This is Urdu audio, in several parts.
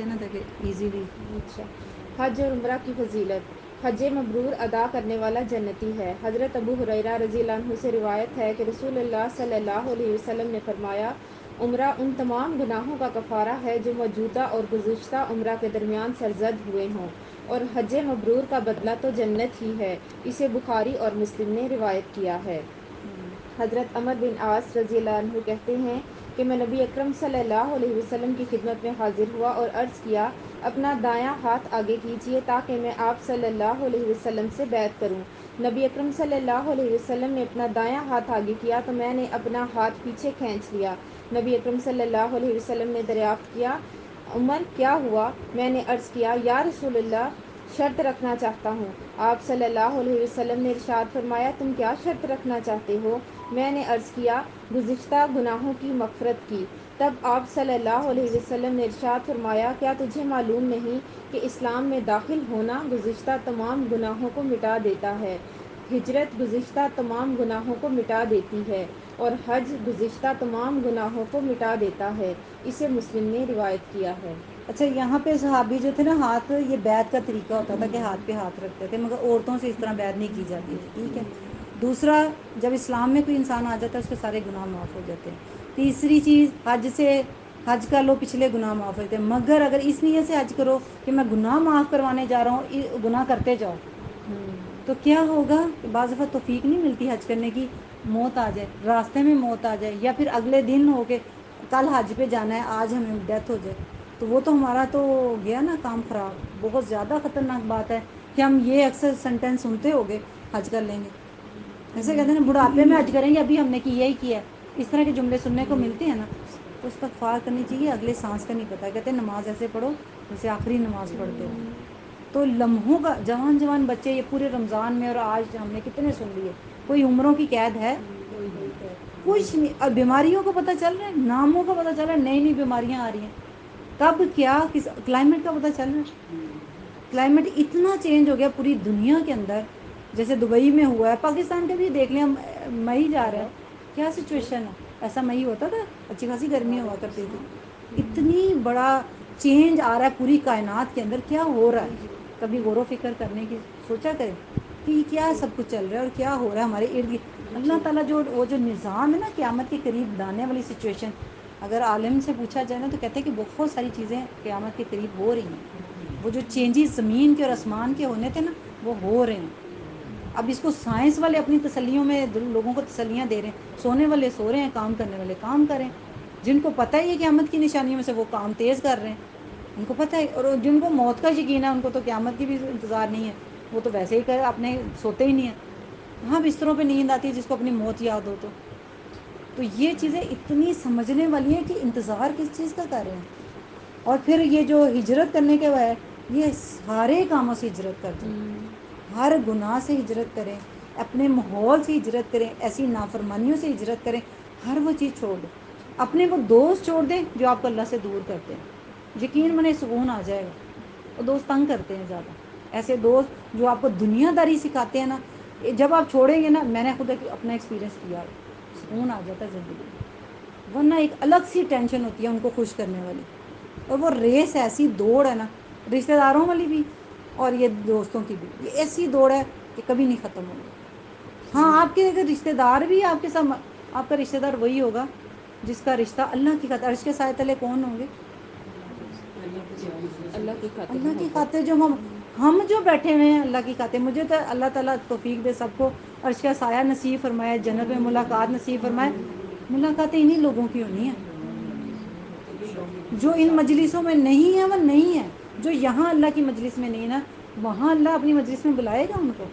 نا تاکہ ایزیلی. اچھا. حج اور عمرہ کی فضیلت. حج مبرور ادا کرنے والا جنتی ہے. حضرت ابو ہریرہ رضی اللہ عنہ سے روایت ہے کہ رسول اللہ صلی اللہ علیہ وسلم نے فرمایا عمرہ ان تمام گناہوں کا کفارہ ہے جو موجودہ اور گزشتہ عمرہ کے درمیان سرزد ہوئے ہوں، اور حج مبرور کا بدلہ تو جنت ہی ہے. اسے بخاری اور مسلم نے روایت کیا ہے. حضرت عمر بن عاص رضی اللہ عنہ کہتے ہیں کہ میں نبی اکرم صلی اللہ علیہ وسلم کی خدمت میں حاضر ہوا اور عرض کیا اپنا دایاں ہاتھ آگے کیجیے تاکہ میں آپ صلی اللہ علیہ وسلم سے بیعت کروں. نبی اکرم صلی اللہ علیہ وسلم نے اپنا دایاں ہاتھ آگے کیا تو میں نے اپنا ہاتھ پیچھے کھینچ لیا. نبی اکرم صلی اللہ علیہ وسلم نے دریافت کیا عمر کیا ہوا؟ میں نے عرض کیا یا رسول اللہ شرط رکھنا چاہتا ہوں. آپ صلی اللہ علیہ وسلم نے ارشاد فرمایا تم کیا شرط رکھنا چاہتے ہو؟ میں نے عرض کیا گزشتہ گناہوں کی مغفرت کی. تب آپ صلی اللہ علیہ وسلم نے ارشاد فرمایا کیا تجھے معلوم نہیں کہ اسلام میں داخل ہونا گزشتہ تمام گناہوں کو مٹا دیتا ہے. ہجرت گزشتہ تمام گناہوں کو مٹا دیتی ہے اور حج گزشتہ تمام گناہوں کو مٹا دیتا ہے. اسے مسلم نے روایت کیا ہے. اچھا یہاں پہ صحابی جو تھے نا ہاتھ یہ بیعت کا طریقہ ہوتا تھا کہ ہاتھ پہ ہاتھ رکھتے تھے مگر عورتوں سے اس طرح بیعت نہیں کی جاتی تھی. ٹھیک ہے. دوسرا جب اسلام میں کوئی انسان آ جاتا ہے اس کے سارے گناہ معاف ہو جاتے ہیں. تیسری چیز حج کر لو پچھلے گناہ معاف ہوتے ہیں مگر اگر اس نیت سے حج کرو کہ میں گناہ معاف کروانے جا رہا ہوں گناہ کرتے جاؤ تو کیا ہوگا کہ بعض دفعہ توفیق نہیں ملتی حج کرنے کی، موت آ جائے راستے میں، موت آ جائے یا پھر اگلے دن ہو کے کل حج پہ جانا ہے آج ہمیں ڈیتھ ہو جائے تو وہ تو ہمارا تو گیا نا کام خراب. بہت زیادہ خطرناک بات ہے کہ ہم یہ اکثر سنٹینس سنتے ہو گے حج کر لیں گے ایسے کہتے ہیں نا بڑھاپے میں حج کریں گے ابھی ہم نے یہی کیا ہے. اس طرح کے جملے سننے کو ملتے ہیں نا تو استغفار کرنی چاہیے. اگلے سانس کا نہیں پتہ کہتے ہیں نماز ایسے پڑھو جیسے آخری نماز پڑھتے ہو. تو لمحوں کا جوان بچے یہ پورے رمضان میں اور آج ہم نے کتنے سن لیے کوئی عمروں کی قید ہے کچھ نہیں. اور بیماریوں کا پتہ چل رہا ہے ناموں کا پتہ چل رہا ہے نئی نئی بیماریاں آ رہی ہیں کب کیا کس کلائمیٹ کا پتہ چل رہا ہے. کلائمیٹ اتنا چینج ہو گیا پوری دنیا کے اندر جیسے دبئی میں ہوا ہے پاکستان کا بھی دیکھ لیں مئی جا رہا ہے کیا سچویشن ہے. ایسا مئی ہوتا تھا اچھی خاصی گرمی ہوا کرتی تھی. اتنی بڑا چینج آ رہا ہے پوری کائنات کے اندر کیا ہو رہا ہے کبھی غور و فکر کرنے کی سوچا کریں کہ کیا سب کچھ چل رہا ہے اور کیا ہو رہا ہے ہمارے ارد گرد. اللہ تعالیٰ جو وہ جو نظام ہے نا قیامت کے قریب لانے والی سچویشن اگر عالم سے پوچھا جائے نا تو کہتے ہیں کہ بہت ساری چیزیں قیامت کے قریب ہو رہی ہیں. وہ جو چینجز زمین کے اور آسمان کے ہونے تھے نا وہ ہو رہے ہیں. اب اس کو سائنس والے اپنی تسلیوں میں لوگوں کو تسلیاں دے رہے ہیں سونے والے سو رہے ہیں کام کرنے والے کام کریں جن کو پتہ ہے یہ قیامت کی نشانیوں میں سے وہ کام تیز کر رہے ہیں ان کو پتہ ہے. اور جن کو موت کا یقین ہے ان کو تو قیامت کی بھی انتظار نہیں ہے وہ تو ویسے ہی اپنے سوتے ہی نہیں ہیں. ہاں بستروں پہ نیند آتی ہے جس کو اپنی موت یاد ہو تو یہ چیزیں اتنی سمجھنے والی ہیں کہ انتظار کس چیز کا کر رہے ہیں. اور پھر یہ جو ہجرت کرنے کے بعد یہ سارے کاموں سے ہجرت کر دیں ہر گناہ سے ہجرت کریں اپنے ماحول سے ہجرت کریں ایسی نافرمانیوں سے ہجرت کریں ہر وہ چیز چھوڑ دیں اپنے وہ دوست چھوڑ دیں جو آپ کو اللہ سے دور کرتے ہیں. یقین بنے سکون آ جائے گا. وہ دوست تنگ کرتے ہیں زیادہ ایسے دوست جو آپ کو دنیا داری سکھاتے ہیں نا جب آپ چھوڑیں گے نا میں نے خود اپنا ایکسپیرینس کیا سکون آ جاتا ہے زندگی میں ورنہ ایک الگ سی ٹینشن ہوتی ہے ان کو خوش کرنے والی اور وہ ریس ایسی دوڑ ہے نا رشتہ داروں والی بھی اور یہ دوستوں کی بھی یہ ایسی دوڑ ہے کہ کبھی نہیں ختم ہوگی. ہاں آپ کے اگر رشتے دار بھی آپ کے ساتھ آپ کا رشتہ دار وہی ہوگا جس کا رشتہ اللہ کی خاطر عرش کے سائے تلے کون ہوں گے اللہ کی خاطر جو ہم جو بیٹھے ہوئے ہیں اللہ کی خاطر مجھے تو اللہ تعالیٰ توفیق دے سب کو عرش کا سایہ نصیب فرمائے جنت میں ملاقات نصیب فرمائے. ملاقاتیں انہیں لوگوں کی ہونی ہیں جو ان مجلسوں میں نہیں ہے وہ نہیں ہے جو یہاں اللہ کی مجلس میں نہیں ہے نا وہاں اللہ اپنی مجلس میں بلائے گا ان کو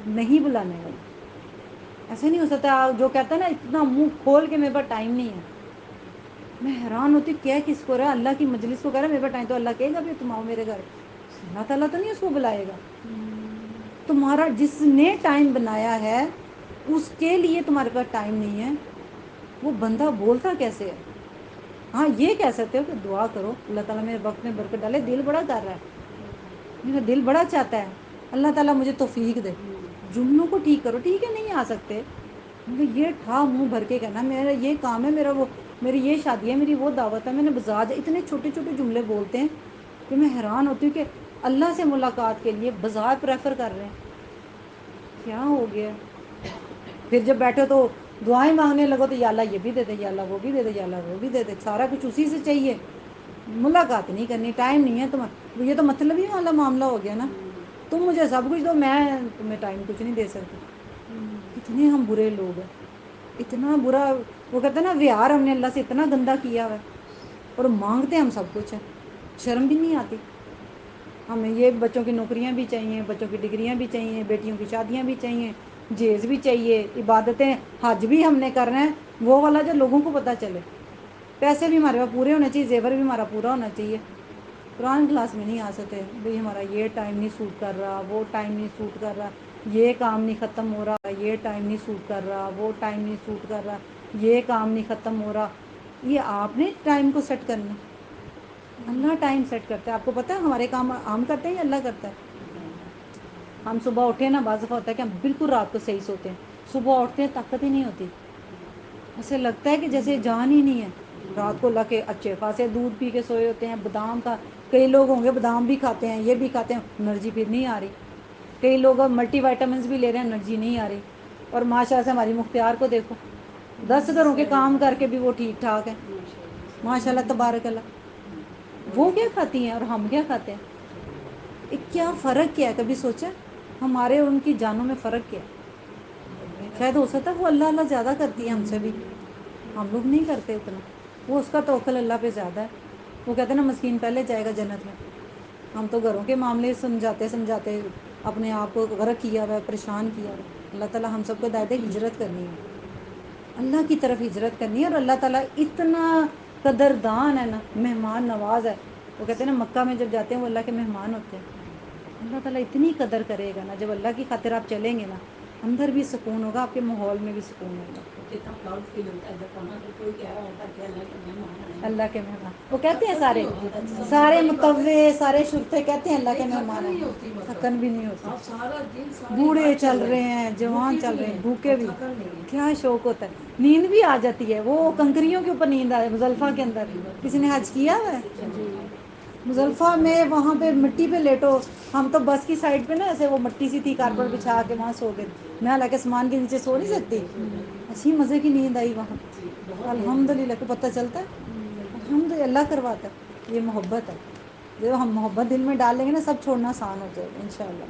نہیں بلانے والا. ایسے نہیں ہو سکتا جو کہتا ہے نا اتنا منہ کھول کے میرے پاس ٹائم نہیں ہے میں حیران ہوتی کیا کس کو رہا اللہ کی مجلس کو کہہ رہا ہے میرے پاس ٹائم تو اللہ کہے گا بھی تم آؤ میرے گھر اللہ تعالیٰ تو نہیں اس کو بلائے گا. تمہارا جس نے ٹائم بنایا ہے اس کے لیے تمہارے پاس ٹائم نہیں ہے وہ بندہ بولتا کیسے ہے. ہاں یہ کہہ سکتے ہو کہ دعا کرو اللہ تعالیٰ میرے وقت میں برکت ڈالے دل بڑا کر رہا ہے میرا دل بڑا چاہتا ہے اللہ تعالیٰ مجھے توفیق دے جملوں کو ٹھیک کرو ٹھیک ہے نہیں آ سکتے مگر یہ ٹھا منہ بھر کے کہنا میرا یہ کام ہے میرا وہ میری یہ شادی ہے، میری وہ دعوت ہے، میں نے بازار اتنے چھوٹے چھوٹے جملے بولتے ہیں کہ میں حیران ہوتی ہوں کہ اللہ سے ملاقات کے لیے بازار پریفر کر رہے ہیں، کیا ہو گیا؟ پھر جب بیٹھو تو دعائیں مانگنے لگو تو یا اللہ یہ بھی دے دے، یا اللہ وہ بھی دے دے، یا اللہ وہ بھی دے دے، سارا کچھ اسی سے چاہیے، ملاقات نہیں کرنی، ٹائم نہیں ہے تمہیں، یہ تو مطلب ہی والا معاملہ ہو گیا نا، تم مجھے سب کچھ دو، میں تمہیں ٹائم کچھ نہیں دے سکتی۔ کتنے ہم برے لوگ ہیں، اتنا برا، وہ کہتے ہیں نا ویار ہم نے اللہ سے اتنا گندا کیا ہوا ہے، اور مانگتے ہم سب کچھ ہیں، شرم بھی نہیں آتی ہمیں۔ یہ بچوں کی نوکریاں بھی چاہیے، بچوں کی ڈگریاں بھی چاہیے، بیٹیوں کی شادیاں بھی چاہیے، جیز بھی چاہیے، عبادتیں، حج بھی ہم نے کرنا ہے، وہ والا جو لوگوں کو پتہ چلے، پیسے بھی ہمارے پاس پورے ہونے چاہیے، زیور بھی ہمارا پورا ہونا چاہیے۔ قرآن کلاس میں نہیں آ سکتے بھئی ہمارا یہ ٹائم نہیں سوٹ کر رہا، وہ ٹائم نہیں سوٹ کر رہا، یہ کام نہیں ختم ہو رہا، یہ ٹائم نہیں سوٹ کر رہا، وہ ٹائم نہیں سوٹ کر رہا، یہ کام نہیں ختم ہو رہا۔ یہ آپ نے ٹائم کو سیٹ کرنا، اللہ ٹائم سیٹ کرتا ہے۔ آپ کو پتہ ہے ہمارے کام ہم کرتے ہیں یا اللہ کرتا ہے؟ ہم صبح اٹھے نا، بعض دفعہ ہوتا ہے کہ ہم بالکل رات کو صحیح سوتے ہیں، صبح اٹھتے ہیں طاقت ہی نہیں ہوتی، ایسے لگتا ہے کہ جیسے جان ہی نہیں ہے۔ رات کو اللہ کے اچھے خاصے دودھ پی کے سوئے ہوتے ہیں، بادام کا، کئی لوگ ہوں گے بادام بھی کھاتے ہیں، یہ بھی کھاتے ہیں، انرجی پھر نہیں آ رہی۔ کئی لوگ ملٹی وائٹامنس بھی لے رہے ہیں، انرجی نہیں آ رہی۔ اور ماشاء سے ہماری مختار کو دیکھو، 10 گھروں کے کام کر کے بھی وہ ٹھیک ٹھاک ہے، ماشاء اللہ تبارک اللہ۔ وہ کیا کھاتی ہیں اور ہم کیا کھاتے ہیں؟ کیا فرق کیا ہے؟ کبھی سوچا ہمارے اور ان کی جانوں میں فرق کیا ہے؟ شاید ہو سکتا ہے وہ اللہ اللہ زیادہ کرتی ہے ہم سے بھی، ہم لوگ نہیں کرتے اتنا، وہ اس کا توکل اللہ پہ زیادہ ہے۔ وہ کہتے ہیں نا مسکین پہلے جائے گا جنت میں، ہم تو گھروں کے معاملے سمجھاتے سمجھاتے اپنے آپ کو غرق کیا ہوا ہے، پریشان کیا ہوا ہے۔ اللہ تعالیٰ ہم سب کو ہدایت دے، ہجرت کرنی ہے، اللہ کی طرف ہجرت کرنی ہے، اور اللہ تعالیٰ اتنا قدردان ہے نا، مہمان نواز ہے۔ وہ کہتے ہیں نا مکہ میں جب جاتے ہیں وہ اللہ کے مہمان ہوتے ہیں، اللہ تعالیٰ اتنی قدر کرے گا نا، جب اللہ کی خاطر آپ چلیں گے نا، اندر بھی سکون ہوگا، آپ کے ماحول میں بھی سکون ہوگا، کتنا پراؤڈ فیل ہوتا ہے جب وہاں پہ کوئی کہہ رہا ہوتا ہے کہ اللہ کے مہمان آئے ہیں، اللہ کے مہمان، وہ کہتے ہیں سارے متوے سارے شرطے کہتے ہیں اللہ کے مہمان ہیں، تھکن بھی نہیں ہوتی، بوڑھے چل رہے ہیں، جوان چل رہے ہیں، بھوکے بھی، کیا شوق ہوتا ہے، نیند بھی آ جاتی ہے، وہ کنکریوں کے اوپر نیند آئے مزدلفہ کے اندر، کسی نے حج کیا ہوا ہے؟ جی مزدلفہ میں وہاں پہ مٹی پہ لیٹو، ہم تو بس کی سائڈ پہ نا ایسے وہ مٹی سی تھی، کارپیٹ بچھا کے وہاں سو گئے، میں حالانکہ آسمان کے نیچے سو نہیں سکتی، اچھی مزے کی نیند آئی وہاں، الحمدللہ کو پتہ چلتا ہے، الحمدللہ اللہ کرواتا ہے، یہ محبت ہے، جب ہم محبت دل میں ڈال لیں گے نا سب چھوڑنا آسان ہو جائے گا انشاءاللہ۔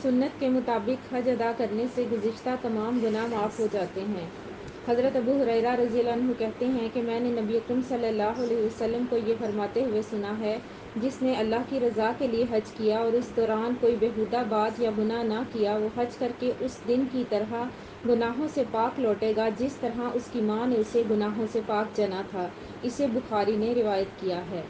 سنت کے مطابق حج ادا کرنے سے گزشتہ تمام گناہ معاف ہو جاتے ہیں۔ حضرت ابو ہریرہ رضی اللہ عنہ کہتے ہیں کہ میں نے نبی اکرم صلی اللہ علیہ وسلم کو یہ فرماتے ہوئے سنا ہے، جس نے اللہ کی رضا کے لیے حج کیا اور اس دوران کوئی بیہودہ بات یا گناہ نہ کیا، وہ حج کر کے اس دن کی طرح گناہوں سے پاک لوٹے گا جس طرح اس کی ماں نے اسے گناہوں سے پاک جنا تھا۔ اسے بخاری نے روایت کیا ہے۔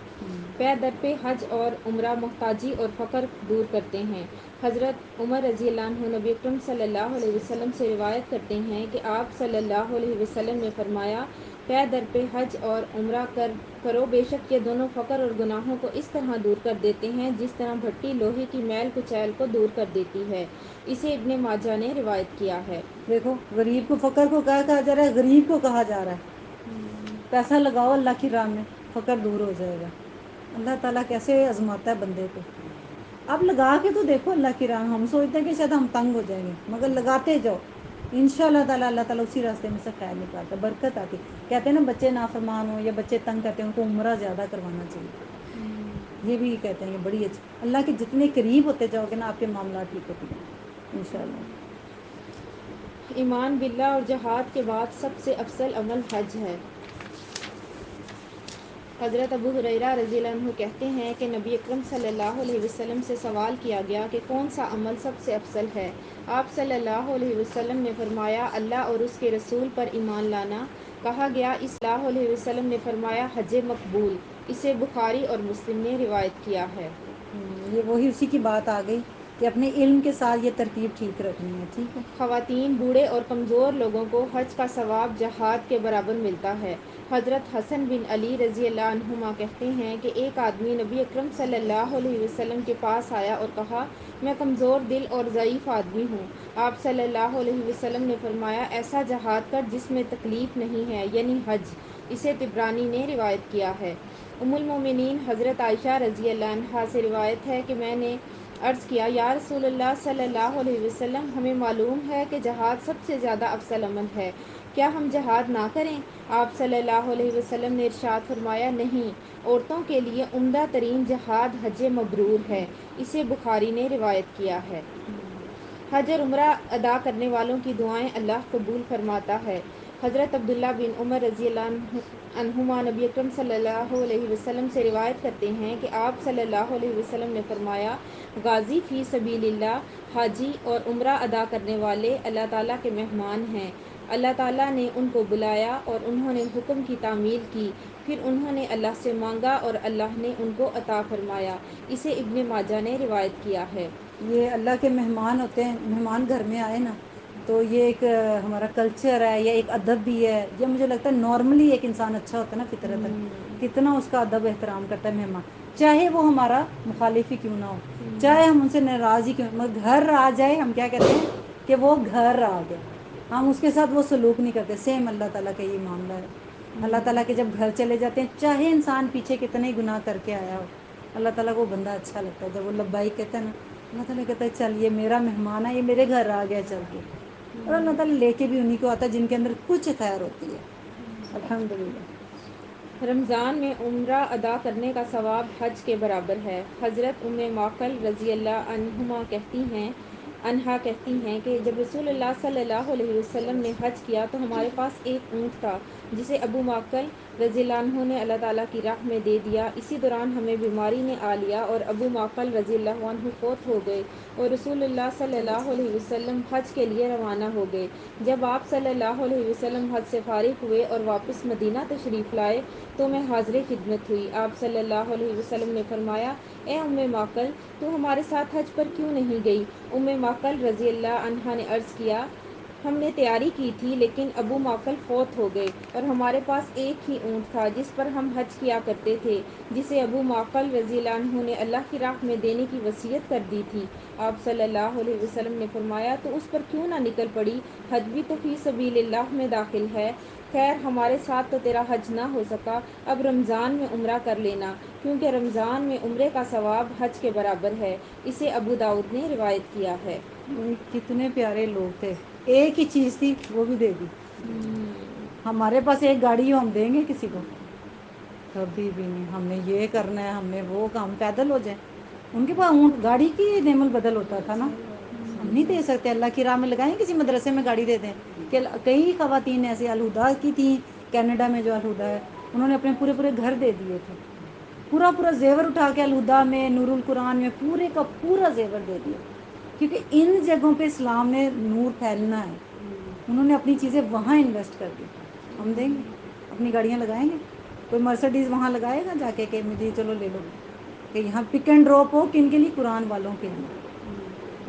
پے در پہ حج اور عمرہ محتاجی اور فقر دور کرتے ہیں۔ حضرت عمر رضی اللہ عنہ نبی اکرم صلی اللہ علیہ وسلم سے روایت کرتے ہیں کہ آپ صلی اللہ علیہ وسلم نے فرمایا، پے در پہ حج اور عمرہ کرو، بے شک یہ دونوں فقر اور گناہوں کو اس طرح دور کر دیتے ہیں جس طرح بھٹی لوہے کی میل کچیل کو دور کر دیتی ہے۔ اسے ابن ماجہ نے روایت کیا ہے۔ دیکھو غریب کو فقر کو کیا کہا جا رہا ہے؟ غریب کو کہا جا رہا ہے، پیسہ لگاؤ اللہ کی راہ میں، فقر دور ہو جائے گا۔ اللہ تعالیٰ کیسے آزماتا ہے بندے کو، اب لگا کے تو دیکھو اللہ کی راہ میں، ہم سوچتے ہیں کہ شاید ہم تنگ ہو جائیں گے، مگر لگاتے جاؤ، انشاءاللہ تعالیٰ اللہ تعالیٰ اسی راستے میں سے خیر نکالتا ہے، برکت آتی۔ کہتے ہیں نا بچے نافرمان ہوں یا بچے تنگ کرتے ہیں ان کو عمرہ زیادہ کروانا چاہیے، یہ بھی کہتے ہیں یہ بڑی اچھی، اللہ کے جتنے قریب ہوتے جاؤ گے نا آپ کے معاملات ٹھیک ہوتے جائیں گے انشاءاللہ۔ ایمان باللہ اور جہاد کے بعد سب سے افضل عمل حج ہے۔ حضرت ابو ہریرہ رضی اللہ عنہ کہتے ہیں کہ نبی اکرم صلی اللہ علیہ وسلم سے سوال کیا گیا کہ کون سا عمل سب سے افضل ہے؟ آپ صلی اللہ علیہ وسلم نے فرمایا، اللہ اور اس کے رسول پر ایمان لانا۔ کہا گیا، اس اللہ علیہ وسلم نے فرمایا، حج مقبول۔ اسے بخاری اور مسلم نے روایت کیا ہے۔ یہ وہی اسی کی بات آ گئی کہ اپنے علم کے ساتھ یہ ترتیب ٹھیک رکھنی ہے. ٹھیک ہے. خواتین، بوڑھے اور کمزور لوگوں کو حج کا ثواب جہاد کے برابر ملتا ہے۔ حضرت حسن بن علی رضی اللہ عنہما کہتے ہیں کہ ایک آدمی نبی اکرم صلی اللہ علیہ وسلم کے پاس آیا اور کہا، میں کمزور دل اور ضعیف آدمی ہوں۔ آپ صلی اللہ علیہ وسلم نے فرمایا، ایسا جہاد کر جس میں تکلیف نہیں ہے، یعنی حج۔ اسے طبرانی نے روایت کیا ہے۔ ام المومنین حضرت عائشہ رضی اللہ عنہا سے روایت ہے کہ میں نے عرض کیا، یا رسول اللہ صلی اللہ علیہ وسلم، ہمیں معلوم ہے کہ جہاد سب سے زیادہ افضل عمل ہے، کیا ہم جہاد نہ کریں؟ آپ صلی اللہ علیہ وسلم نے ارشاد فرمایا، نہیں، عورتوں کے لیے عمدہ ترین جہاد حج مبرور ہے۔ اسے بخاری نے روایت کیا ہے۔ حج اور عمرہ ادا کرنے والوں کی دعائیں اللہ قبول فرماتا ہے۔ حضرت عبداللہ بن عمر رضی اللہ عنہما نبی اکرم صلی اللہ علیہ وسلم سے روایت کرتے ہیں کہ آپ صلی اللہ علیہ وسلم نے فرمایا، غازی فی سبیل اللہ، حاجی اور عمرہ ادا کرنے والے اللہ تعالیٰ کے مہمان ہیں۔ اللہ تعالیٰ نے ان کو بلایا اور انہوں نے حکم کی تعمیل کی، پھر انہوں نے اللہ سے مانگا اور اللہ نے ان کو عطا فرمایا۔ اسے ابن ماجہ نے روایت کیا ہے۔ یہ اللہ کے مہمان ہوتے ہیں، مہمان گھر میں آئے نا، تو یہ ایک ہمارا کلچر ہے، یہ ایک ادب بھی ہے. یہ مجھے لگتا ہے نارملی ایک انسان اچھا ہوتا ہے نا فطرتاً، کتنا اس کا ادب احترام کرتا ہے مہمان، چاہے وہ ہمارا مخالف ہی کیوں نہ ہو، چاہے ہم ان سے ناراض ہی کیوں، مگر گھر آ جائے، ہم کیا کہتے ہیں کہ وہ گھر آ گیا، ہم اس کے ساتھ وہ سلوک نہیں کرتے. سیم اللہ تعالیٰ کا یہ معاملہ ہے. اللہ تعالیٰ کے جب گھر چلے جاتے ہیں، چاہے انسان پیچھے کتنے ہی گناہ کر کے آیا ہو، اللہ تعالیٰ کو وہ بندہ اچھا لگتا ہے. جب وہ لبیک کہتا ہے نا، اللہ تعالیٰ کہتا ہے چل یہ میرا مہمان ہے، یہ میرے گھر آ گیا چل کے. اور اللہ تعالیٰ لے کے بھی انہیں کو آتا ہے جن کے اندر کچھ خیر ہوتی ہے. الحمدللہ. رمضان میں عمرہ ادا کرنے کا ثواب حج کے برابر ہے۔ حضرت معقل رضی اللہ عنہا کہتی ہیں کہ جب رسول اللہ صلی اللہ علیہ وسلم نے حج کیا تو ہمارے پاس ایک اونٹ تھا، جسے ابو معقل رضی اللہ عنہ نے اللہ تعالیٰ کی راہ میں دے دیا. اسی دوران ہمیں بیماری نے آ لیا اور ابو معقل رضی اللہ عنہ فوت ہو گئے اور رسول اللہ صلی اللہ علیہ وسلم حج کے لیے روانہ ہو گئے. جب آپ صلی اللہ علیہ وسلم حج سے فارغ ہوئے اور واپس مدینہ تشریف لائے تو میں حاضر خدمت ہوئی. آپ صلی اللہ علیہ وسلم نے فرمایا، اے معقل، تو ہمارے ساتھ حج پر کیوں نہیں گئی؟ معقل رضی اللہ عنہا نے عرض کیا، ہم نے تیاری کی تھی لیکن ابو معقل فوت ہو گئے اور ہمارے پاس ایک ہی اونٹ تھا جس پر ہم حج کیا کرتے تھے، جسے ابو معقل رضی اللہ عنہ نے اللہ کی راہ میں دینے کی وصیت کر دی تھی. آپ صلی اللہ علیہ وسلم نے فرمایا، تو اس پر کیوں نہ نکل پڑی؟ حج بھی تو فی سبیل اللہ میں داخل ہے. خیر، ہمارے ساتھ تو تیرا حج نہ ہو سکا، اب رمضان میں عمرہ کر لینا، کیونکہ رمضان میں عمرے کا ثواب حج کے برابر ہے. اسے ابو داؤد نے روایت کیا ہے۔ کتنے پیارے لوگ تھے، ایک ہی چیز تھی وہ بھی دے دی. ہمارے پاس ایک گاڑی ہو، ہم دیں گے کسی کو؟ کبھی بھی نہیں. ہم نے یہ کرنا ہے، ہم نے وہ کام، پیدل ہو جائیں. ان کے پاس اونٹ گاڑی کی نعم البدل ہوتا تھا نا. ہم نہیں دے سکتے، اللہ کی راہ میں لگائیں، کسی مدرسے میں گاڑی دے دیں. کہ کئی خواتین ایسے الہدا کی تھیں کینیڈا میں، جو الہدا ہے، انہوں نے اپنے پورے پورے گھر دے دیے تھے، پورا پورا زیور اٹھا کے الہدا میں، نور القرآن میں پورے کا پورا زیور دے دیا، کیونکہ ان جگہوں پہ اسلام نے نور پھیلنا ہے. انہوں نے اپنی چیزیں وہاں انویسٹ کر دی. ہم دیں گے؟ اپنی گاڑیاں لگائیں گے؟ کوئی مرسڈیز وہاں لگائے گا جا کے کہ مجھے چلو لے لو، کہ یہاں پک اینڈ ڈراپ ہو، کن کے لیے؟ قرآن والوں کے لیے.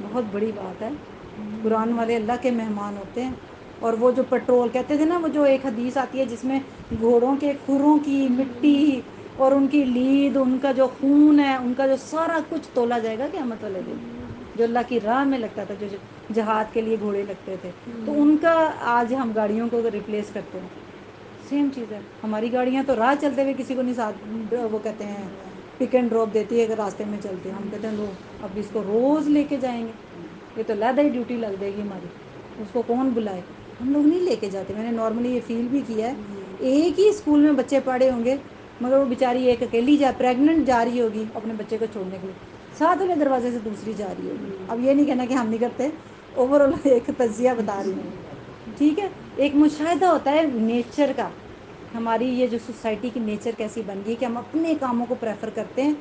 بہت بڑی بات ہے. قرآن والے اللہ کے مہمان ہوتے ہیں. اور وہ جو پٹرول کہتے تھے نا، وہ جو ایک حدیث آتی ہے جس میں گھوڑوں کے کھروں کی مٹی اور ان کی لید، ان کا جو خون ہے، ان کا جو سارا کچھ تولا جائے گا قیامت والے دن. جو اللہ کی راہ میں لگتا تھا، جو جہاد کے لیے گھوڑے لگتے تھے، تو ان کا آج ہم گاڑیوں کو ریپلیس کرتے ہیں. سیم چیز ہے. ہماری گاڑیاں تو راہ چلتے ہوئے کسی کو نہیں ساتھ، وہ کہتے ہیں پک اینڈ ڈراپ دیتی ہے اگر راستے میں چلتے ہیں. ہم کہتے ہیں لو اب اس کو روز لے کے جائیں گے، یہ تو علیحدہ ہی ڈیوٹی لگ جائے گی ہماری، اس کو کون بلائے. ہم لوگ نہیں لے کے جاتے. میں نے نارملی یہ فیل بھی کیا ہے. ایک ہی اسکول میں بچے پڑھے ہوں گے، مگر وہ بیچاری ایک اکیلی پریگننٹ جا رہی ہوگی اپنے بچے کو چھوڑنے کے لیے، ساتھ والے دروازے سے دوسری جا رہی ہوگی. اب یہ نہیں کہنا کہ ہم نہیں کرتے، اوور آل ایک تجزیہ بتا رہی ہوں. ٹھیک ہے. ایک مشاہدہ ہوتا ہے نیچر کا. ہماری یہ جو سوسائٹی کی نیچر کیسی بن گئی کہ ہم اپنے کاموں کو پریفر کرتے ہیں،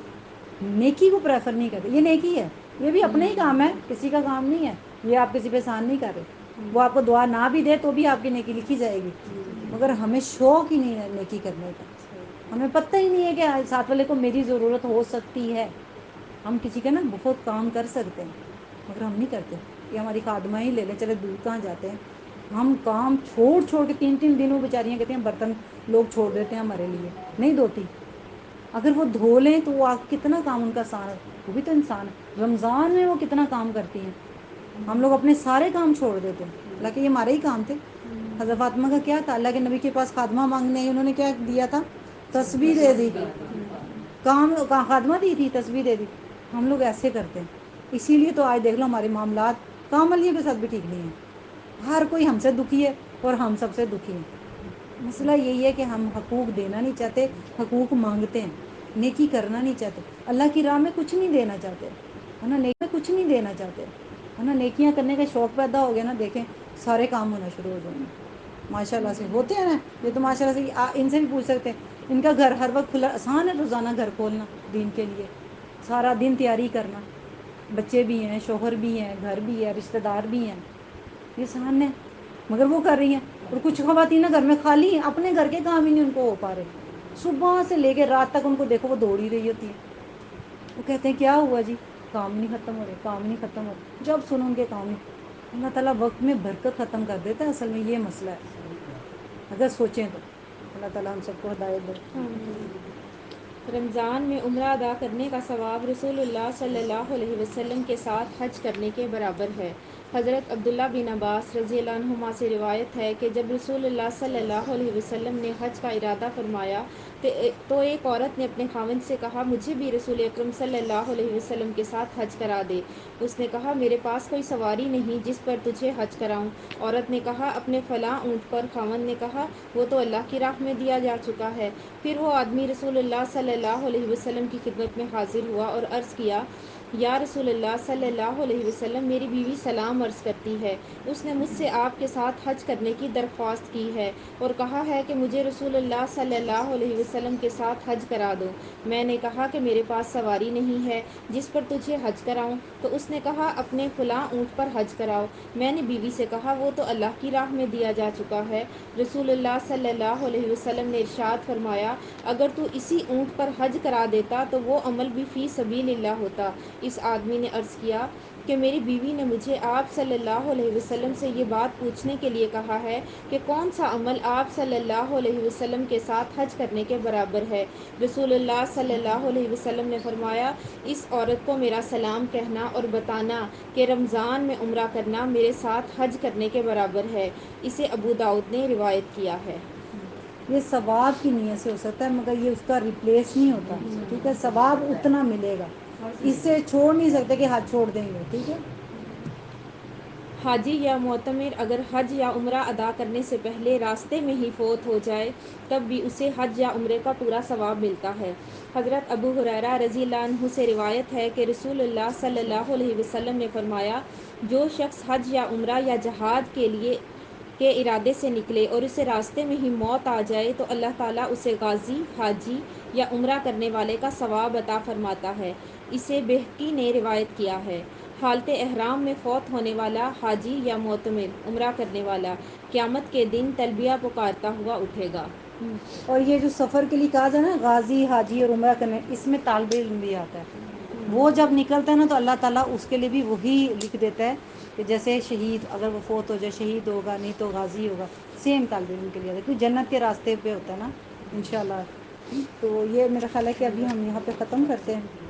نیکی کو پریفر نہیں کرتے. یہ نیکی ہے، یہ بھی اپنا ہی کام ہے، کسی کا کام نہیں ہے. یہ آپ کسی پہ احسان نہیں کر رہے. وہ آپ کو دعا نہ بھی دے تو بھی آپ کی نیکی لکھی جائے گی، مگر ہمیں شوق ہی نہیں ہے نیکی کرنے کا. ہمیں پتہ ہی نہیں ہے کہ ساتھ والے کو میری ضرورت ہو سکتی ہے. ہم کسی کا نا بہت کام کر سکتے ہیں، مگر ہم نہیں کرتے. یہ ہماری خادمہ ہی لے لیں، چلے دور کہاں جاتے ہیں، ہم کام چھوڑ کے 3 دن وہ بیچاریاں کہتے ہیں برتن لوگ چھوڑ دیتے ہیں ہمارے لیے نہیں دھوتی. اگر وہ دھو لیں تو وہ کتنا کام ان کا آسان ہے. وہ بھی تو انسان ہے. رمضان میں وہ کتنا کام کرتی ہیں. ہم لوگ اپنے سارے کام چھوڑ دیتے ہیں، حالانکہ یہ ہمارے ہی کام تھے. حضرت فاطمہ کا کیا تھا، اللہ کے نبی کے پاس خادمہ مانگنے آئی، انہوں نے کیا دیا تھا، تسبیح دے دی. کام خادمہ دی تھی، تسبیح دے دی. ہم لوگ ایسے کرتے ہیں. اسی لیے تو آج دیکھ لو ہمارے معاملات کام والیوں کے ساتھ بھی ٹھیک نہیں ہیں. ہر کوئی ہم سے دکھی ہے اور ہم سب سے دکھی ہیں. مسئلہ یہی ہے کہ ہم حقوق دینا نہیں چاہتے، حقوق مانگتے ہیں، نیکی کرنا نہیں چاہتے. اللہ کی راہ میں کچھ نہیں دینا چاہتے، ہے نا، نیکی میں کچھ نہیں دینا چاہتے، ہے نا. نیکیاں کرنے کا شوق پیدا ہو گیا نا، دیکھیں سارے کام ہونا شروع ہو جائیں گے. ماشاء اللہ سے ہوتے ہیں نا. یہ تو ماشاء اللہ سے ان سے بھی پوچھ سکتے ہیں، ان کا گھر ہر وقت کھلا. آسان ہے روزانہ گھر کھولنا دین کے لیے، سارا دن تیاری کرنا. بچے بھی ہیں، شوہر بھی ہیں، گھر بھی ہے، رشتہ دار بھی ہیں. یہ آسان ہے، مگر وہ کر رہی ہیں. اور کچھ خواتین نا گھر میں خالی ہیں، اپنے گھر کے کام ہی نہیں ان کو ہو پا رہے. صبح سے لے کے رات تک ان کو دیکھو وہ دوڑ ہی رہی ہوتی ہے. وہ کہتے ہیں کیا ہوا جی، کام نہیں ختم ہو رہے، کام نہیں ختم ہو رہے. جب سنو ان کے کام نہیں. اللہ تعالیٰ وقت میں برکت ختم کر دیتا ہے. اصل میں یہ مسئلہ ہے، اگر سوچیں تو. اللہ تعالیٰ ہم سب کو ہدایت دے. رمضان میں عمرہ ادا کرنے کا ثواب رسول اللہ صلی اللہ علیہ وسلم کے ساتھ حج کرنے کے برابر ہے. حضرت عبداللہ بن عباس رضی اللہ عنہما سے روایت ہے کہ جب رسول اللہ صلی اللہ علیہ وسلم نے حج کا ارادہ فرمایا تو ایک عورت نے اپنے خاوند سے کہا، مجھے بھی رسول اکرم صلی اللہ علیہ وسلم کے ساتھ حج کرا دے. اس نے کہا، میرے پاس کوئی سواری نہیں جس پر تجھے حج کراؤں. عورت نے کہا، اپنے فلاں اونٹ پر. خاوند نے کہا، وہ تو اللہ کی راہ میں دیا جا چکا ہے. پھر وہ آدمی رسول اللہ صلی اللہ علیہ وسلم کی خدمت میں حاضر ہوا اور عرض کیا، یا رسول اللہ صلی اللہ علیہ وسلم، میری بیوی سلام عرض کرتی ہے. اس نے مجھ سے آپ کے ساتھ حج کرنے کی درخواست کی ہے اور کہا ہے کہ مجھے رسول اللہ صلی اللہ علیہ وسلم کے ساتھ حج کرا دو. میں نے کہا کہ میرے پاس سواری نہیں ہے جس پر تجھے حج کراؤں. تو اس نے کہا، اپنے فلاں اونٹ پر حج کراؤ. میں نے بیوی سے کہا، وہ تو اللہ کی راہ میں دیا جا چکا ہے. رسول اللہ صلی اللہ علیہ وسلم نے ارشاد فرمایا، اگر تو اسی اونٹ پر حج کرا دیتا تو وہ عمل بھی فی سبیل اللہ ہوتا. اس آدمی نے عرض کیا کہ میری بیوی نے مجھے آپ صلی اللہ علیہ وسلم سے یہ بات پوچھنے کے لیے کہا ہے کہ کون سا عمل آپ صلی اللہ علیہ وسلم کے ساتھ حج کرنے کے برابر ہے. رسول اللہ صلی اللہ علیہ وسلم نے فرمایا، اس عورت کو میرا سلام کہنا اور بتانا کہ رمضان میں عمرہ کرنا میرے ساتھ حج کرنے کے برابر ہے. اسے ابو داؤد نے روایت کیا ہے. یہ ثواب کی نیت سے ہو سکتا ہے، مگر یہ اس کا ریپلیس نہیں ہوتا. ٹھیک ہے، ثواب اتنا ملے گا، اس سے چھوڑ نہیں سکتے کہ حج چھوڑ دیں گے. ٹھیک ہے. حاجی یا معتمر اگر حج یا عمرہ ادا کرنے سے پہلے راستے میں ہی فوت ہو جائے تب بھی اسے حج یا عمرے کا پورا ثواب ملتا ہے. حضرت ابو ہریرہ رضی اللہ عنہ سے روایت ہے کہ رسول اللہ صلی اللہ علیہ وسلم نے فرمایا، جو شخص حج یا عمرہ یا جہاد کے ارادے سے نکلے اور اسے راستے میں ہی موت آ جائے تو اللہ تعالیٰ اسے غازی، حاجی یا عمرہ کرنے والے کا ثواب عطا فرماتا ہے. اسے بہقی نے روایت کیا ہے. حالت احرام میں فوت ہونے والا حاجی یا معتمر، عمرہ کرنے والا، قیامت کے دن تلبیہ پکارتا ہوا اٹھے گا. اور یہ جو سفر کے لیے کہا جائے نا غازی، حاجی اور عمرہ کرنے، اس میں طالب علم بھی آتا ہے. وہ جب نکلتا ہے نا تو اللہ تعالیٰ اس کے لیے بھی وہی لکھ دیتا ہے کہ جیسے شہید اگر وہ فوت ہو جائے، شہید ہوگا نہیں تو غازی ہوگا. سیم طالب علم کے لیے آتا ہے کیونکہ جنت کے راستے پہ ہوتا ہے نا انشاءاللہ. تو یہ میرا خیال ہے کہ ابھی ہم یہاں پہ ختم کرتے ہیں.